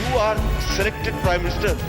You are selected Prime Minister,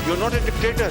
You are not a dictator.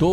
2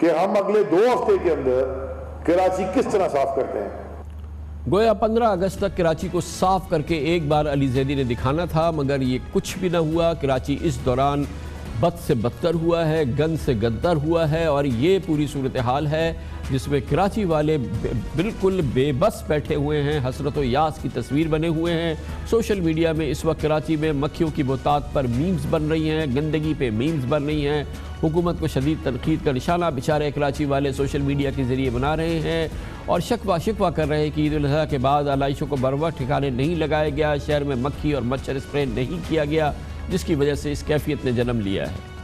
کہ ہم اگلے 2 ہفتے کے اندر کراچی کس طرح صاف کرتے ہیں. گویا 15 اگست تک کراچی کو صاف کر کے ایک بار علی زیدی نے دکھانا تھا، مگر یہ کچھ بھی نہ ہوا. کراچی اس دوران بد سے بدتر ہوا ہے، گند سے گدتر ہوا ہے، اور یہ پوری صورتحال ہے جس میں کراچی والے بالکل بے بس بیٹھے ہوئے ہیں، حسرت و یاس کی تصویر بنے ہوئے ہیں. سوشل میڈیا میں اس وقت کراچی میں مکھیوں کی بہتات پر میمز بن رہی ہیں، گندگی پہ میمز بن رہی ہیں. حکومت کو شدید تنقید کا نشانہ بیچارے کراچی والے سوشل میڈیا کے ذریعے بنا رہے ہیں، اور شکوہ کر رہے ہیں کہ عید الاضحیٰ کے بعد علائشوں کو بروقت ٹھکانے نہیں لگایا گیا، شہر میں مکھی اور مچھر اسپرے نہیں کیا گیا، جس کی وجہ سے اس کیفیت نے جنم لیا ہے.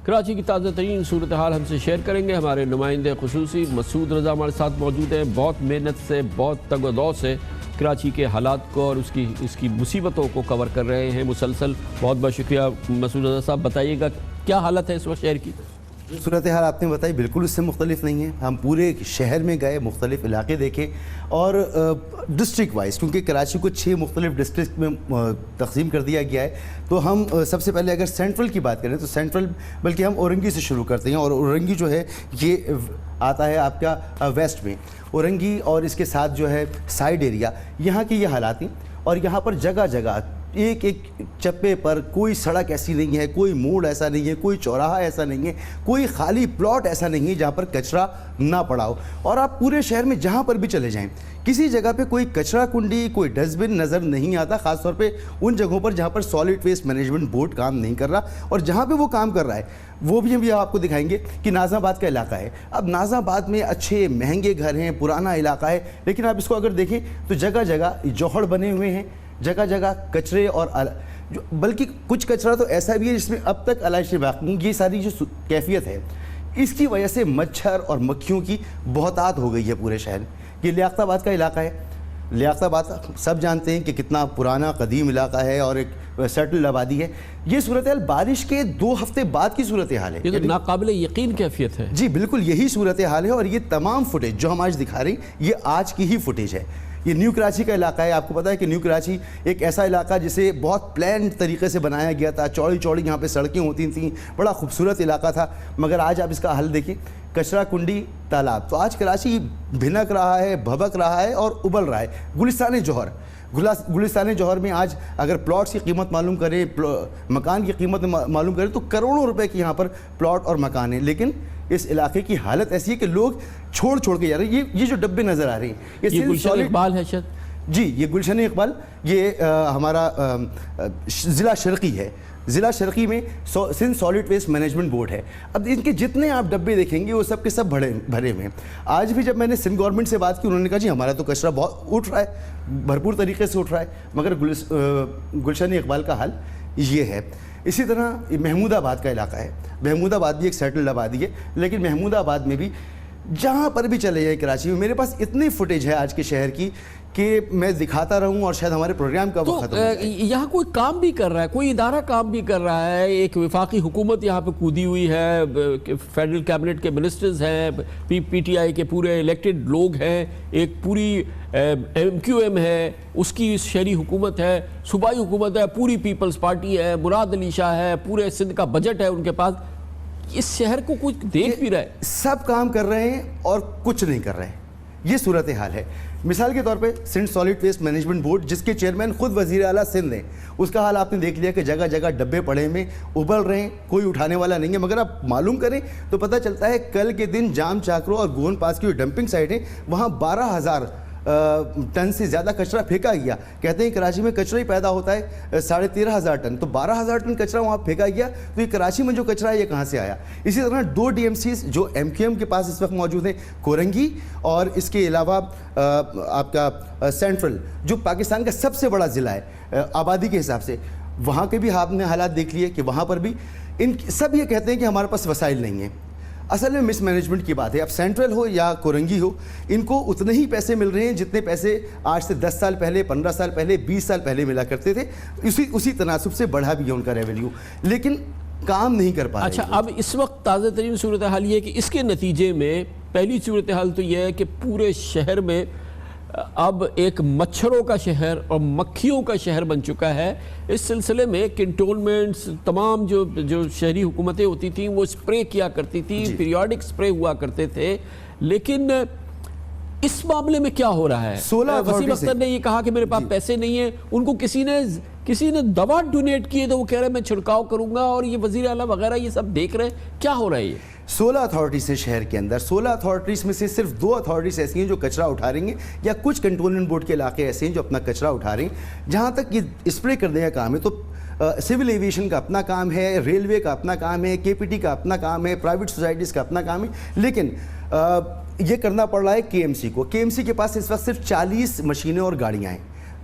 کراچی کی تازہ ترین صورتحال ہم سے شیئر کریں گے ہمارے نمائندے خصوصی مسعود رضا ہمارے ساتھ موجود ہیں. بہت محنت سے، بہت تگ و دو سے کراچی کے حالات کو اور اس کی مصیبتوں کو کور کر رہے ہیں مسلسل. بہت بہت شکریہ مسعود رضا صاحب. بتائیے گا کیا حالت ہے اس وقت شہر کی؟ صورتحال آپ نے بتائی بالکل اس سے مختلف نہیں ہے. ہم پورے شہر میں گئے، مختلف علاقے دیکھے، اور ڈسٹرکٹ وائز، کیونکہ کراچی کو 6 مختلف ڈسٹرکٹ میں تقسیم کر دیا گیا ہے، تو ہم سب سے پہلے اگر سینٹرل کی بات کریں تو سینٹرل بلکہ ہم اورنگی سے شروع کرتے ہیں. اور اورنگی جو ہے یہ آتا ہے آپ کا ویسٹ میں. اورنگی اور اس کے ساتھ جو ہے سائیڈ ایریا، یہاں کی یہ حالات ہیں. اور یہاں پر جگہ جگہ ایک چپے پر کوئی سڑک ایسی نہیں ہے، کوئی موڑ ایسا نہیں ہے، کوئی چوراہا ایسا نہیں ہے، کوئی خالی پلاٹ ایسا نہیں ہے جہاں پر کچرا نہ پڑا ہو. اور آپ پورے شہر میں جہاں پر بھی چلے جائیں، کسی جگہ پہ کوئی کچرا کنڈی، کوئی ڈسٹ بن نظر نہیں آتا، خاص طور پہ ان جگہوں پر جہاں پر سالڈ ویسٹ مینجمنٹ بورڈ کام نہیں کر رہا. اور جہاں پہ وہ کام کر رہا ہے وہ بھی ہم آپ کو دکھائیں گے کہ نازم آباد کا علاقہ ہے. اب نازم آباد میں اچھے مہنگے گھر ہیں، پرانا علاقہ ہے، لیکن آپ اس کو اگر دیکھیں تو جگہ جگہ جوہڑ بنے ہوئے ہیں، جگہ جگہ کچرے، اور بلکہ کچھ کچرا تو ایسا بھی ہے جس میں اب تک علائشیں باقی. یہ ساری جو کیفیت ہے اس کی وجہ سے مچھر اور مکھیوں کی بہتات ہو گئی ہے پورے شہر. یہ لیاقت آباد کا علاقہ ہے. لیاقت آباد سب جانتے ہیں کہ کتنا پرانا قدیم علاقہ ہے اور ایک سیٹل آبادی ہے. یہ صورتحال بارش کے 2 ہفتے بعد کی صورتحال ہے. یہ تو ناقابل یقین کیفیت ہے. جی بالکل یہی صورتحال ہے. اور یہ تمام فوٹیج جو ہم آج دکھا رہے ہیں یہ آج کی ہی فوٹیج ہے. یہ نیو کراچی کا علاقہ ہے. آپ کو پتہ ہے کہ نیو کراچی ایک ایسا علاقہ جسے بہت پلان طریقے سے بنایا گیا تھا. چوڑی چوڑی یہاں پہ سڑکیں ہوتی تھیں، بڑا خوبصورت علاقہ تھا. مگر آج آپ اس کا حل دیکھیں، کچرا کنڈی، تالاب. تو آج کراچی بھنک رہا ہے، بھبک رہا ہے اور ابل رہا ہے. گلستان جوہر میں آج اگر پلاٹس کی قیمت معلوم کریں، مکان کی قیمت معلوم کریں تو کروڑوں روپے کی یہاں پر پلاٹ اور مکان ہیں. لیکن اس علاقے کی حالت ایسی ہے کہ لوگ چھوڑ کے جا رہے ہیں. یہ جو ڈبے نظر آ رہے ہیں یہ گلشن اقبال ہے شاید. جی یہ گلشن اقبال، یہ ہمارا ضلع شرقی ہے. ضلع شرقی میں Sindh solid waste management board ہے. اب ان کے جتنے آپ ڈبے دیکھیں گے وہ سب کے سب بھرے ہوئے ہیں. آج بھی جب میں نے سندھ گورنمنٹ سے بات کی انہوں نے کہا جی ہمارا تو کچرا بہت اٹھ رہا ہے، بھرپور طریقے سے اٹھ رہا ہے. مگر گلشن اقبال کا حل یہ ہے. اسی طرح محمود آباد کا علاقہ ہے. محمود آباد بھی ایک سیٹلڈ آبادی ہے، لیکن محمود آباد میں بھی جہاں پر بھی چلے جائے کراچی میں، میرے پاس اتنی فوٹیج ہے آج کے شہر کی کہ میں دکھاتا رہوں اور شاید ہمارے پروگرام کا وقت ختم ہو جائے. یہاں کوئی کام بھی کر رہا ہے، کوئی ادارہ کام بھی کر رہا ہے. ایک وفاقی حکومت یہاں پہ کودی ہوئی ہے، فیڈرل کیبنٹ کے منسٹرز ہیں، پی ٹی آئی کے پورے الیکٹڈ لوگ ہیں، ایک پوری ایم کیو ایم ہے، اس کی شہری حکومت ہے، صوبائی حکومت ہے، پوری پیپلز پارٹی ہے، مراد علی شاہ ہے، پورے سندھ کا بجٹ ہے ان کے پاس. اس شہر کو کچھ دیکھ بھی رہا ہے. سب کام کر رہے ہیں اور کچھ نہیں کر رہے ہیں. یہ صورتحال ہے. مثال کے طور پہ Sindh solid waste management board جس کے چیئرمین خود وزیر اعلیٰ سندھ ہیں، اس کا حال آپ نے دیکھ لیا کہ جگہ جگہ ڈبے پڑے میں ابل رہے ہیں، کوئی اٹھانے والا نہیں ہے. مگر آپ معلوم کریں تو پتہ چلتا ہے کل کے دن جام چاکرو اور گون پاس کی جو ڈمپنگ سائٹ ہے وہاں 12,000 ٹن سے زیادہ کچرا پھینکا گیا. کہتے ہیں کراچی میں کچرا ہی پیدا ہوتا ہے 13,500 ٹن، تو 12,000 ٹن کچرا وہاں پھینکا گیا. تو یہ کراچی میں جو کچرا ہے یہ کہاں سے آیا؟ اسی طرح 2 ڈی ایم سیز جو ایم کیو ایم کے پاس اس وقت موجود ہیں، کورنگی اور اس کے علاوہ آپ کا سینٹرل جو پاکستان کا سب سے بڑا ضلع ہے آبادی کے حساب سے، وہاں کے بھی آپ نے حالات دیکھ لیے کہ وہاں پر بھی سب یہ کہتے ہیں کہ ہمارے پاس وسائل نہیں ہیں. اصل میں مس مینجمنٹ کی بات ہے. اب سینٹرل ہو یا کورنگی ہو, ان کو اتنے ہی پیسے مل رہے ہیں جتنے پیسے آج سے 10 سال پہلے, 15 سال پہلے, 20 سال پہلے ملا کرتے تھے. اسی تناسب سے بڑھا بھی ہے ان کا ریونیو, لیکن کام نہیں کر پا رہے. اچھا, اب اس وقت تازہ ترین صورتحال یہ ہے کہ اس کے نتیجے میں پہلی صورتحال تو یہ ہے کہ پورے شہر میں اب ایک مچھروں کا شہر اور مکھیوں کا شہر بن چکا ہے. اس سلسلے میں کنٹونمنٹس, تمام جو شہری حکومتیں ہوتی تھیں وہ اسپرے کیا کرتی تھی, پیریوڈک اسپرے ہوا کرتے تھے. لیکن اس معاملے میں کیا ہو رہا ہے؟ وسیم اختر نے یہ کہا کہ میرے پاس پیسے نہیں ہیں. ان کو کسی نے دوا ڈونیٹ کی ہے تو وہ کہہ رہے ہیں میں چھڑکاؤ کروں گا, اور یہ وزیر اعلیٰ وغیرہ یہ سب دیکھ رہے ہیں. کیا ہو رہا ہے یہ؟ 16 اتھارٹیز ہیں شہر کے اندر. 16 اتھارٹیز میں سے صرف 2 اتھارٹیز ایسی ہیں جو کچرا اٹھا رہی ہیں, یا کچھ کنٹونمنٹ بورڈ کے علاقے ایسے ہیں جو اپنا کچرا اٹھا رہے ہیں. جہاں تک یہ اسپرے کرنے کا کام ہے تو سول ایویشن کا اپنا کام ہے, ریلوے کا اپنا کام ہے, کے پی ٹی کا اپنا کام ہے, پرائیویٹ سوسائٹیز کا اپنا کام ہے. لیکن یہ کرنا پڑ رہا ہے کے ایم سی کو. کے ایم سی کے پاس اس وقت صرف 40 مشینیں اور گاڑیاں ہیں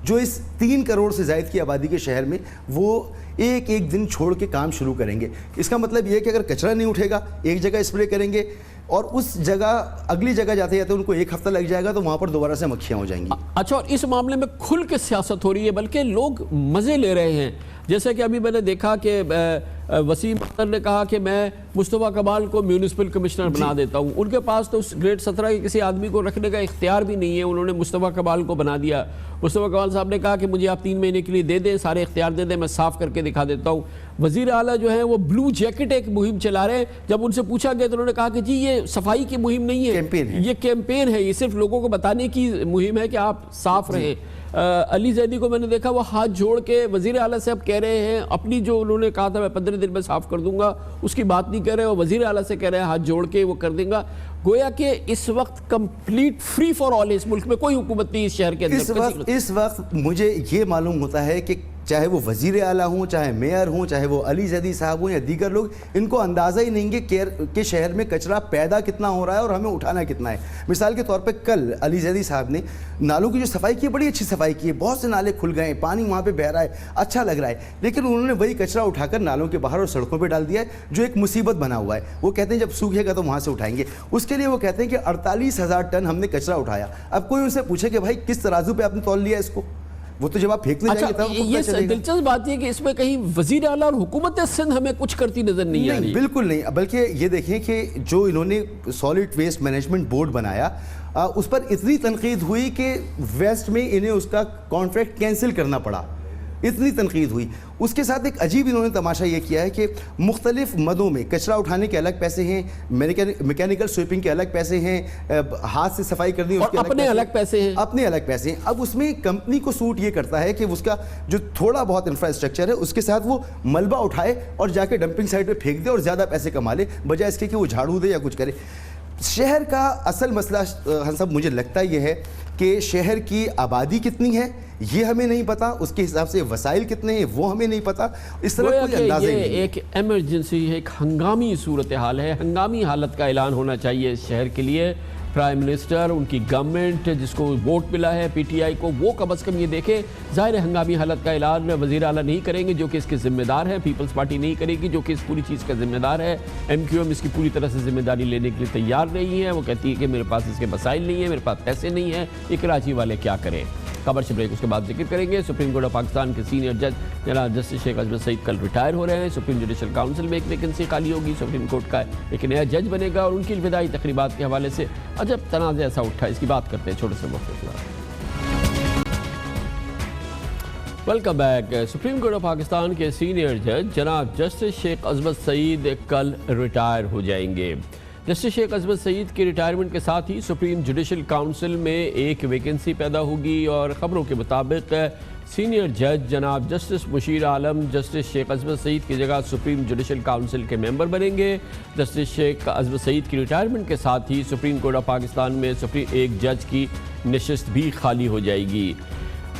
جو اس 3 کروڑ سے زائد کی آبادی کے شہر میں وہ ایک دن چھوڑ کے کام شروع کریں گے. اس کا مطلب یہ ہے کہ اگر کچرا نہیں اٹھے گا, ایک جگہ اسپرے کریں گے اور اس جگہ اگلی جگہ جاتے جاتے ان کو 1 ہفتہ لگ جائے گا تو وہاں پر دوبارہ سے مکھیاں ہو جائیں گی. اچھا, اور اس معاملے میں کھل کے سیاست ہو رہی ہے, بلکہ لوگ مزے لے رہے ہیں. جیسے کہ ابھی میں نے دیکھا کہ وسیم اختر نے کہا کہ میں مصطفیٰ کمال کو میونسپل کمشنر بنا دیتا ہوں. ان کے پاس تو گریڈ 17 کے کسی آدمی کو رکھنے کا اختیار بھی نہیں ہے, انہوں نے مصطفیٰ کمال کو بنا دیا. مصطفیٰ کمال صاحب نے کہا کہ مجھے آپ 3 مہینے کے لیے دے دیں, سارے اختیار دے دیں, میں صاف کر کے دکھا دیتا ہوں. وزیر اعلیٰ جو ہیں وہ بلو جیکٹ ایک مہم چلا رہے ہیں. جب ان سے پوچھا گیا تو انہوں نے کہا کہ جی یہ صفائی کی مہم نہیں ہے, یہ کیمپین ہے, یہ صرف لوگوں کو بتانے کی مہم ہے کہ آپ صاف رہیں. علی زیدی کو میں نے دیکھا وہ ہاتھ جوڑ کے وزیر اعلیٰ سے اب کہہ رہے ہیں, اپنی جو انہوں نے کہا تھا میں 15 دن میں صاف کر دوں گا اس کی بات نہیں کر رہے, اور وزیر اعلیٰ سے کہہ رہے ہیں ہاتھ جوڑ کے وہ کر دیں گا. گویا کہ اس وقت کمپلیٹ فری فار آل ہے اس ملک میں, کوئی حکومت نہیں اس شہر کے اندر. اس وقت مجھے یہ معلوم ہوتا ہے کہ چاہے وہ وزیر اعلیٰ ہوں, چاہے میئر ہوں, چاہے وہ علی زیدی صاحب ہوں یا دیگر لوگ, ان کو اندازہ ہی نہیں کہ شہر میں کچرا پیدا کتنا ہو رہا ہے اور ہمیں اٹھانا کتنا ہے. مثال کے طور پہ کل علی زیدی صاحب نے نالوں کی جو صفائی کی ہے, بڑی اچھی صفائی کی ہے, بہت سے نالے کھل گئے ہیں, پانی وہاں پہ بہ رہا ہے, اچھا لگ رہا ہے. لیکن انہوں نے وہی کچرا اٹھا کر نالوں کے باہر اور سڑکوں پہ ڈال دیا ہے, جو ایک مصیبت بنا ہوا ہے. وہ کہتے ہیں جب سوکھے گا تو وہاں سے اٹھائیں گے. اس کے لیے وہ کہتے ہیں کہ 48,000 ٹن ہم نے کچرا اٹھایا. اب کوئی ان سے پوچھے کہ بھائی کس ترازو پہ آپ نے تول لیا اس کو, وہ تو جب آپ پھینکنے جائیں گے تب یہ دلچسپ بات یہ کہ اس میں کہیں وزیر اعلیٰ اور حکومت سندھ ہمیں کچھ کرتی نظر نہیں آ رہی. بالکل نہیں. بلکہ یہ دیکھیں کہ جو انہوں نے سالڈ ویسٹ مینجمنٹ بورڈ بنایا, اس پر اتنی تنقید ہوئی کہ ویسٹ میں انہیں اس کا کانٹریکٹ کینسل کرنا پڑا, اتنی تنقید ہوئی. اس کے ساتھ ایک عجیب انہوں نے تماشا یہ کیا ہے کہ مختلف مدوں میں کچرا اٹھانے کے الگ پیسے ہیں, میکینیکل سویپنگ کے الگ پیسے ہیں, ہاتھ سے صفائی کرنی اس کے اپنے الگ پیسے ہیں, اپنے الگ پیسے ہیں. اب اس میں کمپنی کو سوٹ یہ کرتا ہے کہ اس کا جو تھوڑا بہت انفراسٹرکچر ہے اس کے ساتھ وہ ملبہ اٹھائے اور جا کے ڈمپنگ سائٹ پہ پھینک دے اور زیادہ پیسے کما لے, بجائے اس کے کہ وہ جھاڑو دے یا کچھ کرے. شہر کا اصل مسئلہ ہم سب مجھے لگتا یہ ہے کہ شہر کی آبادی کتنی ہے یہ ہمیں نہیں پتا, اس کے حساب سے وسائل کتنے ہیں وہ ہمیں نہیں پتا. اس طرح کوئی اندازہ نہیں. یہ ایک ایمرجنسی ہے, ایک ہنگامی صورتحال ہے, ہنگامی حالت کا اعلان ہونا چاہیے اس شہر کے لیے. پرائم منسٹر, ان کی گورنمنٹ جس کو ووٹ ملا ہے پی ٹی آئی کو, وہ کم از کم یہ دیکھے. ظاہر ہنگامی حالت کا اعلان وزیر اعلیٰ نہیں کریں گے جو کہ اس کے ذمہ دار ہیں, پیپلز پارٹی نہیں کرے گی جو کہ اس پوری چیز کا ذمہ دار ہے, ایم کیو ایم اس کی پوری طرح سے ذمہ داری لینے کے لیے تیار نہیں ہے. وہ کہتی ہے کہ میرے پاس اس کے وسائل نہیں ہیں, میرے پاس پیسے نہیں ہیں, یہ کراچی والے کیا کریں. خبر سے بریک, اس کے بعد ذکر کریں گے. سپریم کورٹ آف پاکستان کے سینئر جج جناب جسٹس شیخ عصمت سعید کل ریٹائر ہو رہے ہیں. سپریم جوڈیشل کاؤنسل میں ایک ویکنسی خالی ہوگی, سپریم کورٹ کا ایک نیا جج بنے گا, اور ان کی الوداعی تقریبات کے حوالے سے عجب تنازع ایسا اٹھا, اس کی بات کرتے ہیں چھوٹے سے وقت کے بعد. Welcome back. Supreme court of Pakistan کے سینئر جج جناب جسٹس شیخ عصمت سعید کل ریٹائر ہو جائیں گے. جسٹس شیخ عصمت سعید کی ریٹائرمنٹ کے ساتھ ہی سپریم جوڈیشل کاؤنسل میں ایک ویکنسی پیدا ہوگی, اور خبروں کے مطابق سینئر جج جناب جسٹس مشیر عالم جسٹس شیخ عصمت سعید کی جگہ سپریم جوڈیشل کاؤنسل کے ممبر بنیں گے. جسٹس شیخ عصمت سعید کی ریٹائرمنٹ کے ساتھ ہی سپریم کورٹ آف پاکستان میں ایک جج کی نشست بھی خالی ہو جائے گی.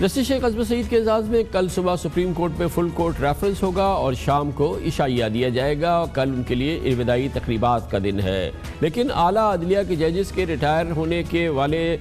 جسٹس شیخ عصمت سعید کے اعزاز میں کل صبح سپریم کورٹ میں فل کورٹ ریفرنس ہوگا, اور شام کو عشائیہ دیا جائے گا. کل ان کے لیے الوداعی تقریبات کا دن ہے. لیکن اعلیٰ عدلیہ کے ججز کے ریٹائر ہونے کے والے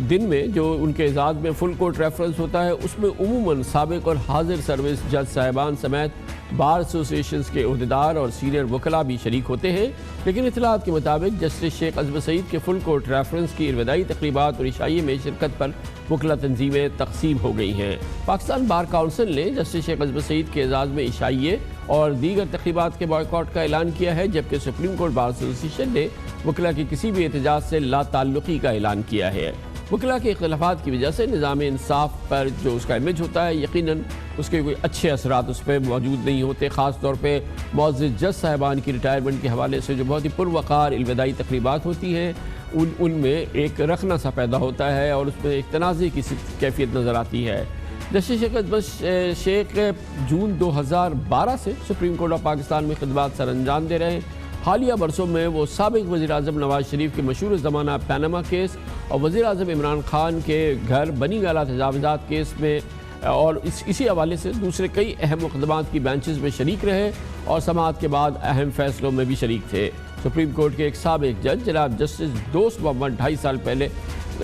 دن میں جو ان کے اعزاز میں فل کورٹ ریفرنس ہوتا ہے, اس میں عموماً سابق اور حاضر سروس جج صاحبان سمیت بار ایسوسیشنز کے عہدیدار اور سینئر وکلاء بھی شریک ہوتے ہیں، لیکن اطلاعات کے مطابق جسٹس شیخ عصمت سعید کے فل کورٹ ریفرنس کی الوداعی تقریبات اور عشائیے میں شرکت پر وکلاء تنظیمیں تقسیم ہو گئی ہیں۔ پاکستان بار کونسل نے جسٹس شیخ عصمت سعید کے اعزاز میں عشائیے اور دیگر تقریبات کے بائیکاٹ کا اعلان کیا ہے، جبکہ سپریم کورٹ بار ایسوسیشن نے وکلاء کی کسی بھی احتجاج سے لا تعلقی کا اعلان کیا ہے۔ وکلاء کے اختلافات کی وجہ سے نظام انصاف پر جو اس کا امیج ہوتا ہے، یقیناً اس کے کوئی اچھے اثرات اس پہ موجود نہیں ہوتے، خاص طور پہ معزز جج صاحبان کی ریٹائرمنٹ کے حوالے سے جو بہت ہی پروقار الوداعی تقریبات ہوتی ہیں، ان میں ایک رخنا سا پیدا ہوتا ہے اور اس میں ایک تنازع کی کیفیت نظر آتی ہے۔ جسٹس شیخ عصمت شیخ جون 2012 سے سپریم کورٹ آف پاکستان میں خدمات سر انجام دے رہے ہیں۔ حالیہ برسوں میں وہ سابق وزیر اعظم نواز شریف کے مشہور زمانہ پیناما کیس اور وزیر اعظم عمران خان کے گھر بنی گالہ تجاوزات کیس میں اور اسی حوالے سے دوسرے کئی اہم مقدمات کی بینچز میں شریک رہے اور سماعت کے بعد اہم فیصلوں میں بھی شریک تھے۔ سپریم کورٹ کے ایک سابق جج جناب جسٹس دوست محمد 2.5 سال پہلے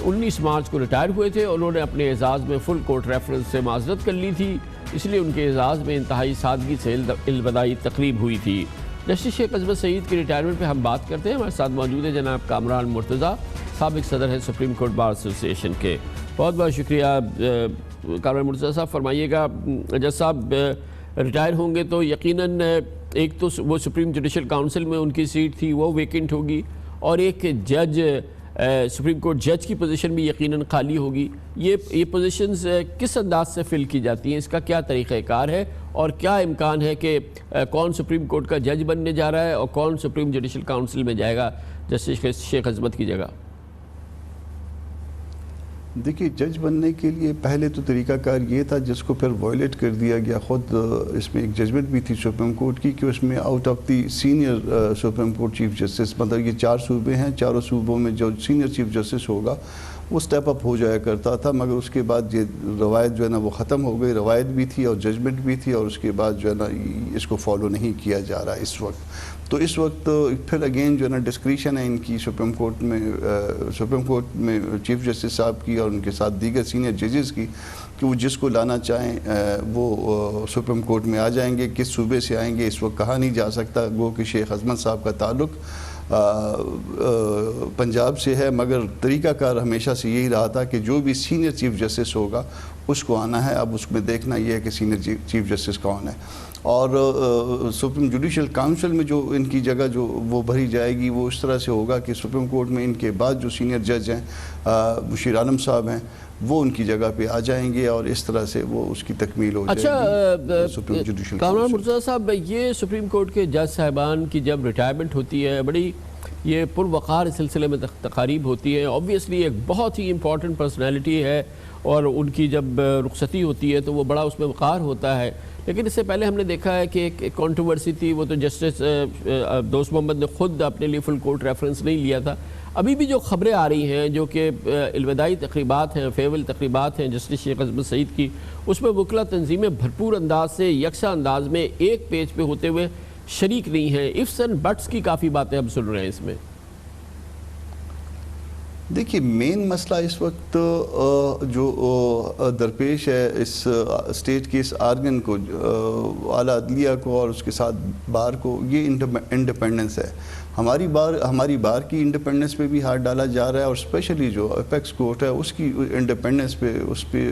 19 مارچ کو ریٹائر ہوئے تھے اور انہوں نے اپنے اعزاز میں فل کورٹ ریفرنس سے معذرت کر لی تھی، اس لیے ان کے اعزاز میں انتہائی سادگی سے الوداعی تقریب ہوئی تھی۔ جسٹس شیخ عصمت سعید کی ریٹائرمنٹ پہ ہم بات کرتے ہیں۔ ہمارے ساتھ موجود ہے جناب کامران مرتضیٰ، سابق صدر ہے سپریم کورٹ بار ایسوسیشن کے۔ بہت بہت شکریہ کامران مرتضیٰ صاحب۔ فرمائیے گا، جج صاحب ریٹائر ہوں گے تو یقیناً ایک تو وہ سپریم جوڈیشل کاؤنسل میں ان کی سیٹ تھی وہ ویکنٹ ہوگی، اور ایک جج سپریم کورٹ جج کی پوزیشن بھی یقیناً خالی ہوگی۔ یہ پوزیشنز کس انداز سے فل کی جاتی ہیں، اس کا کیا طریقہ کار ہے، اور کیا امکان ہے کہ کون سپریم کورٹ کا جج بننے جا رہا ہے اور کون سپریم جوڈیشل کاؤنسل میں جائے گا جسٹس شیخ عصمت کی جگہ؟ دیکھیے، جج بننے کے لیے پہلے تو طریقہ کار یہ تھا جس کو پھر وائلیٹ کر دیا گیا۔ خود اس میں ایک ججمنٹ بھی تھی سپریم کورٹ کی کہ اس میں out of the senior supreme court chief justice, مطلب یہ 4 صوبے ہیں، چاروں صوبوں میں جو سینئر چیف جسٹس ہوگا وہ سٹیپ اپ ہو جایا کرتا تھا، مگر اس کے بعد یہ روایت جو ہے نا وہ ختم ہو گئی۔ روایت بھی تھی اور ججمنٹ بھی تھی، اور اس کے بعد جو ہے نا اس کو فالو نہیں کیا جا رہا اس وقت۔ تو اس وقت پھر اگین جو ہے نا ڈسکریشن ہے ان کی سپریم کورٹ میں چیف جسٹس صاحب کی اور ان کے ساتھ دیگر سینئر ججز کی، کہ وہ جس کو لانا چاہیں وہ سپریم کورٹ میں آ جائیں گے۔ کس صوبے سے آئیں گے اس وقت کہا نہیں جا سکتا، گو کہ شیخ عصمت صاحب کا تعلق پنجاب سے ہے، مگر طریقہ کار ہمیشہ سے یہی رہا تھا کہ جو بھی سینئر چیف جسٹس ہوگا اس کو آنا ہے۔ اب اس میں دیکھنا یہ ہے کہ سینئر چیف جسٹس کون ہے، اور سپریم جوڈیشل کاؤنسل میں جو ان کی جگہ جو وہ بھری جائے گی وہ اس طرح سے ہوگا کہ سپریم کورٹ میں ان کے بعد جو سینئر جج ہیں مشیر عالم صاحب ہیں وہ ان کی جگہ پہ آ جائیں گے، اور اس طرح سے وہ اس کی تکمیل ہو جائے گی supreme judicial Kamran council. Murtaza صاحب، یہ سپریم کورٹ کے جج صاحبان کی جب ریٹائرمنٹ ہوتی ہے بڑی یہ پروقار اس سلسلے میں تقاریب ہوتی ہے۔ اوبویسلی ایک بہت ہی امپورٹنٹ پرسنالٹی ہے، اور ان کی جب رخصتی ہوتی ہے تو وہ بڑا اس میں وقار ہوتا ہے، لیکن اس سے پہلے ہم نے دیکھا ہے کہ ایک کنٹروورسی تھی، وہ تو جسٹس دوست محمد نے خود اپنے لیے فل کورٹ ریفرنس نہیں لیا تھا۔ ابھی بھی جو خبریں آ رہی ہیں جو کہ الوداعی تقریبات ہیں، فیول تقریبات ہیں جسٹس شیخ عصمت سعید کی، اس میں وکلاء تنظیمیں بھرپور انداز سے یکساں انداز میں ایک پیج پہ ہوتے ہوئے شریک نہیں ہیں۔ ifs and buts کی کافی باتیں ہم سن رہے ہیں اس میں۔ دیکھیے، مین مسئلہ اس وقت جو درپیش ہے اس اسٹیٹ کے اس آرگن کو، اعلیٰ عدلیہ کو اور اس کے ساتھ بار کو، یہ انڈیپینڈنس ہے۔ ہماری بار کی انڈیپینڈنس پہ بھی ہاتھ ڈالا جا رہا ہے، اور اسپیشلی جو اپیکس کورٹ ہے اس کی انڈیپینڈنس پہ اس پہ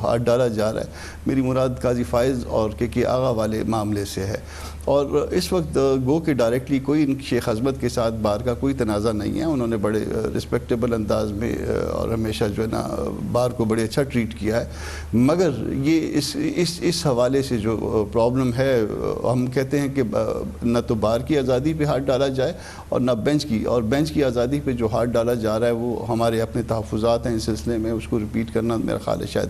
ہاتھ ڈالا جا رہا ہے۔ میری مراد قاضی فائز اور کے آغا والے معاملے سے ہے، اور اس وقت گو کہ ڈائریکٹلی کوئی شیخ عصمت کے ساتھ بار کا کوئی تنازع نہیں ہے۔ انہوں نے بڑے رسپیکٹیبل انداز میں اور ہمیشہ جو ہے نا بار کو بڑے اچھا ٹریٹ کیا ہے، مگر یہ اس حوالے سے جو پرابلم ہے، ہم کہتے ہیں کہ نہ تو بار کی آزادی پہ ہاتھ ڈالا جائے اور نہ بینچ کی آزادی پہ جو ہاتھ ڈالا جا رہا ہے وہ ہمارے اپنے تحفظات ہیں اس سلسلے میں، اس کو ریپیٹ کرنا میرا خیال ہے شاید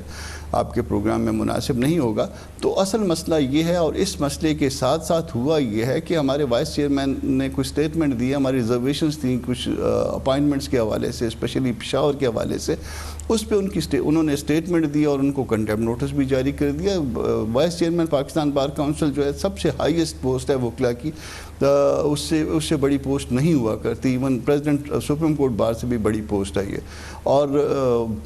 آپ کے پروگرام میں مناسب نہیں ہوگا۔ تو اصل مسئلہ یہ ہے، اور اس مسئلے کے ساتھ ساتھ ہوا یہ ہے کہ ہمارے وائس چیئرمین نے کچھ سٹیٹمنٹ دی، ہماری ریزرویشنز تھیں کچھ اپائنٹمنٹس کے حوالے سے، اسپیشلی پشاور کے حوالے سے، اس پہ انہوں نے سٹیٹمنٹ دی اور ان کو کنٹیمپٹ نوٹس بھی جاری کر دیا۔ Vice chairman Pakistan bar council جو ہے سب سے ہائیسٹ پوسٹ ہے وکلا کی، اس سے بڑی پوسٹ نہیں ہوا کرتی. Even president supreme court bar سے بھی بڑی پوسٹ ہے یہ. اور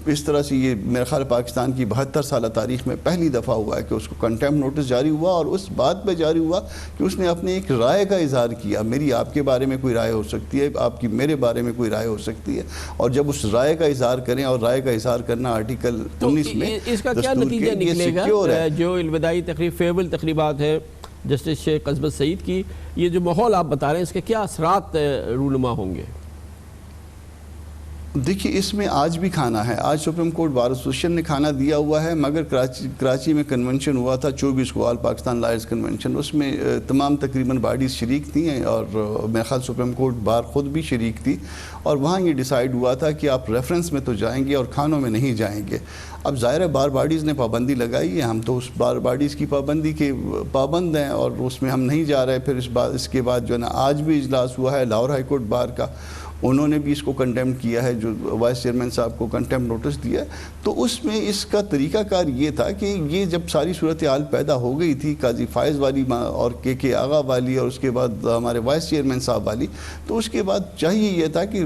اس طرح سے یہ میرا خیال پاکستان کی 72 سالہ تاریخ میں پہلی دفعہ ہوا ہے کہ اس کو کنٹیمپٹ نوٹس جاری ہوا, اور اس بات پہ جاری ہوا کہ اس نے اپنے ایک رائے کا اظہار کیا. میری آپ کے بارے میں کوئی رائے ہو سکتی ہے, آپ کی میرے بارے میں کوئی رائے ہو سکتی ہے, اور جب اس رائے کا اظہار کریں, اور رائے کا اظہار کرنا آرٹیکل 19 میں اس کا کیا نتیجہ نکلے گا؟ جو الوداعی تقریب فیئرول تقریبات ہے جسٹس شیخ عصمت سعید کی, یہ جو ماحول آپ بتا رہے ہیں اس کے کیا اثرات رونما ہوں گے؟ دیکھیے اس میں آج بھی کھانا ہے. آج سپریم کورٹ بار ایسوسیشن نے کھانا دیا ہوا ہے, مگر کراچی میں کنونشن ہوا تھا 24 کو آل پاکستان لائرز کنونشن. اس میں تمام تقریباً باڈیز شریک تھیں, اور میرے خیال سپریم کورٹ بار خود بھی شریک تھی, اور وہاں یہ ڈیسائیڈ ہوا تھا کہ آپ ریفرنس میں تو جائیں گے اور کھانوں میں نہیں جائیں گے. اب ظاہر ہے بار باڈیز نے پابندی لگائی ہے, ہم تو اس بار باڈیز کی پابندی کے پابند ہیں, اور اس میں ہم نہیں جا رہے. پھر اس کے بعد جو ہے نا آج بھی اجلاس ہوا ہے لاہور ہائی کورٹ بار کا, انہوں نے بھی اس کو کنڈیمڈ کیا ہے, جو وائس چیئرمین صاحب کو کنٹیمپٹ نوٹس دیا ہے. تو اس میں اس کا طریقہ کار یہ تھا کہ یہ جب ساری صورتحال پیدا ہو گئی تھی قاضی فائز والی اور کے آغا والی, اور اس کے بعد ہمارے وائس چیئرمین صاحب والی, تو اس کے بعد چاہیے یہ تھا کہ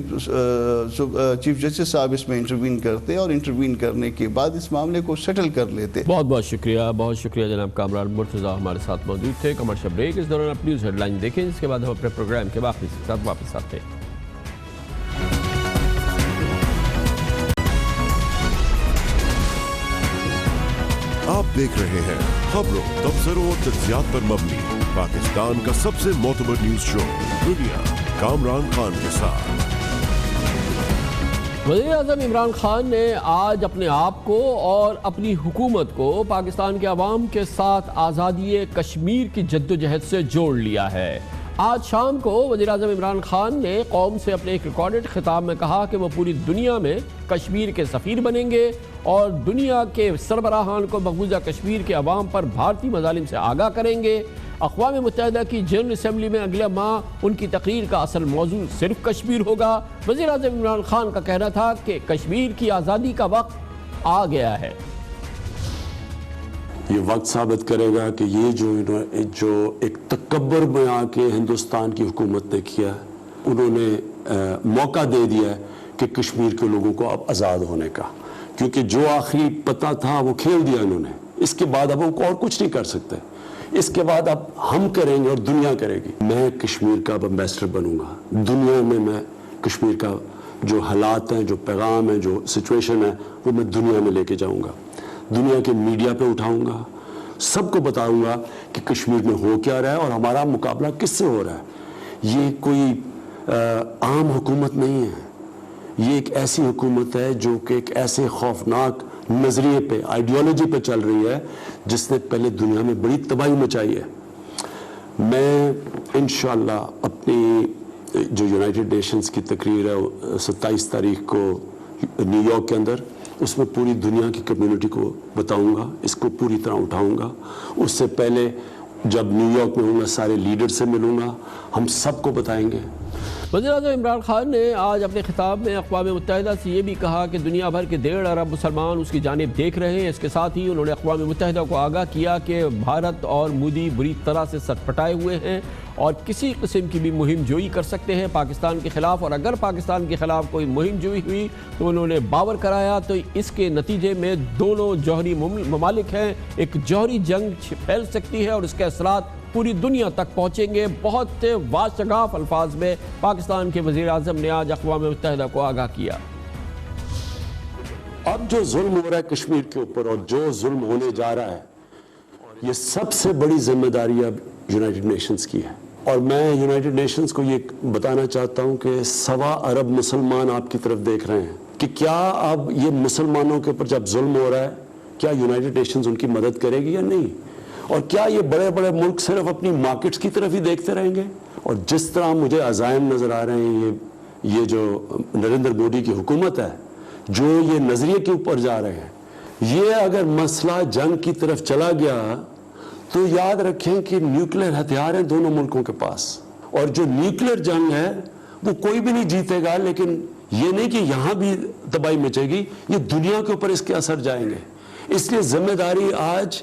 چیف جسٹس صاحب اس میں انٹروین کرتے, اور انٹروین کرنے کے بعد اس معاملے کو سیٹل کر لیتے. بہت بہت شکریہ جناب کامران مرتضیٰ ہمارے ساتھ موجود تھے. کمرشل بریک, اس دوران آپ نیوز ہیڈ لائن دیکھیں, جس کے بعد ہم اپنے پروگرام کے باقی کے ساتھ واپس آتے ہیں. آپ دیکھ رہے ہیں خبروں, تبصروں اور تجزیات پر مبنی پاکستان کا سب سے معتبر نیوز شو دنیا, کامران خان کے ساتھ. وزیر اعظم عمران خان نے آج اپنے آپ کو اور اپنی حکومت کو پاکستان کے عوام کے ساتھ آزادی کشمیر کی جدوجہد سے جوڑ لیا ہے. آج شام کو وزیر اعظم عمران خان نے قوم سے اپنے ایک ریکارڈڈ خطاب میں کہا کہ وہ پوری دنیا میں کشمیر کے سفیر بنیں گے, اور دنیا کے سربراہان کو مقبوضہ کشمیر کے عوام پر بھارتی مظالم سے آگاہ کریں گے. اقوام متحدہ کی جنرل اسمبلی میں اگلے ماہ ان کی تقریر کا اصل موضوع صرف کشمیر ہوگا. وزیر اعظم عمران خان کا کہنا تھا کہ کشمیر کی آزادی کا وقت آ گیا ہے. یہ وقت ثابت کرے گا کہ یہ جو ایک تکبر میں آ کے ہندوستان کی حکومت نے کیا, انہوں نے موقع دے دیا ہے کہ کشمیر کے لوگوں کو اب آزاد ہونے کا, کیونکہ جو آخری پتہ تھا وہ کھیل دیا انہوں نے. اس کے بعد اب وہ اور کچھ نہیں کر سکتے. اس کے بعد اب ہم کریں گے اور دنیا کرے گی. میں کشمیر کا اب امبیسڈر بنوں گا دنیا میں کشمیر کا جو حالات ہیں, جو پیغام ہیں, جو سچویشن ہے, وہ میں دنیا میں لے کے جاؤں گا. دنیا کے میڈیا پہ اٹھاؤں گا, سب کو بتاؤں گا کہ کشمیر میں ہو کیا رہا ہے اور ہمارا مقابلہ کس سے ہو رہا ہے. یہ کوئی عام حکومت نہیں ہے, یہ ایک ایسی حکومت ہے جو کہ ایک ایسے خوفناک نظریے پہ, آئیڈیالوجی پہ چل رہی ہے جس نے پہلے دنیا میں بڑی تباہی مچائی ہے. میں انشاءاللہ اپنی جو یونائٹڈ نیشنز کی تقریر ہے 27 تاریخ کو نیو یارک کے اندر, اس میں پوری دنیا کی کمیونٹی کو بتاؤں گا, اس کو پوری طرح اٹھاؤں گا. اس سے پہلے جب نیو یارک میں ہوں گا سارے لیڈر سے ملوں گا, ہم سب کو بتائیں گے. وزیر اعظم عمران خان نے آج اپنے خطاب میں اقوام متحدہ سے یہ بھی کہا کہ دنیا بھر کے 1.5 ارب مسلمان اس کی جانب دیکھ رہے ہیں. اس کے ساتھ ہی انہوں نے اقوام متحدہ کو آگاہ کیا کہ بھارت اور مودی بری طرح سے سٹپٹائے ہوئے ہیں اور کسی قسم کی بھی مہم جوئی کر سکتے ہیں پاکستان کے خلاف, اور اگر پاکستان کے خلاف کوئی مہم جوئی ہوئی تو انہوں نے باور کرایا تو اس کے نتیجے میں دونوں جوہری ممالک ہیں, ایک جوہری جنگ پھیل سکتی ہے اور اس کے اثرات پوری دنیا تک پہنچیں گے. بہت واشگاف الفاظ میں پاکستان کے وزیر اعظم نے آج اقوام متحدہ کو آگاہ کیا. اب جو ظلم ہو رہا ہے کشمیر کے اوپر اور جو ظلم ہونے جا رہا ہے, یہ سب سے بڑی ذمہ داری اب یونائٹڈ نیشنز کی ہے. اور میں یونائٹڈ نیشنز کو یہ بتانا چاہتا ہوں کہ 1.25 ارب مسلمان آپ کی طرف دیکھ رہے ہیں کہ کیا اب یہ مسلمانوں کے اوپر جب ظلم ہو رہا ہے, کیا یونائٹڈ نیشنز ان کی مدد کرے گی یا نہیں؟ اور کیا یہ بڑے بڑے ملک صرف اپنی مارکیٹس کی طرف ہی دیکھتے رہیں گے؟ اور جس طرح مجھے عزائم نظر آ رہے ہیں, یہ جو نریندر مودی کی حکومت ہے, جو یہ نظریے کے اوپر جا رہے ہیں, یہ اگر مسئلہ جنگ کی طرف چلا گیا تو یاد رکھیں کہ نیوکلیر ہتھیار ہیں دونوں ملکوں کے پاس, اور جو نیوکلیر جنگ ہے وہ کوئی بھی نہیں جیتے گا. لیکن یہ نہیں کہ یہاں بھی تباہی مچے گی, یہ دنیا کے اوپر اس کے اثر جائیں گے. اس لیے ذمہ داری آج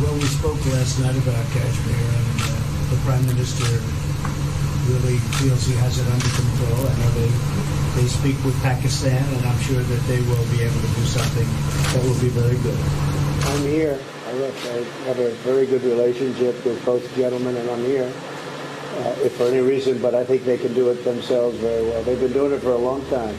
Well, we spoke last night about Kashmir, and the Prime Minister really feels he has it under control. I know they speak with Pakistan, and I'm sure that they will be able to do something that will be very good. I'm here. I have a very good relationship with both gentlemen, and I'm here if for any reason, but I think they can do it themselves very well. They've been doing it for a long time.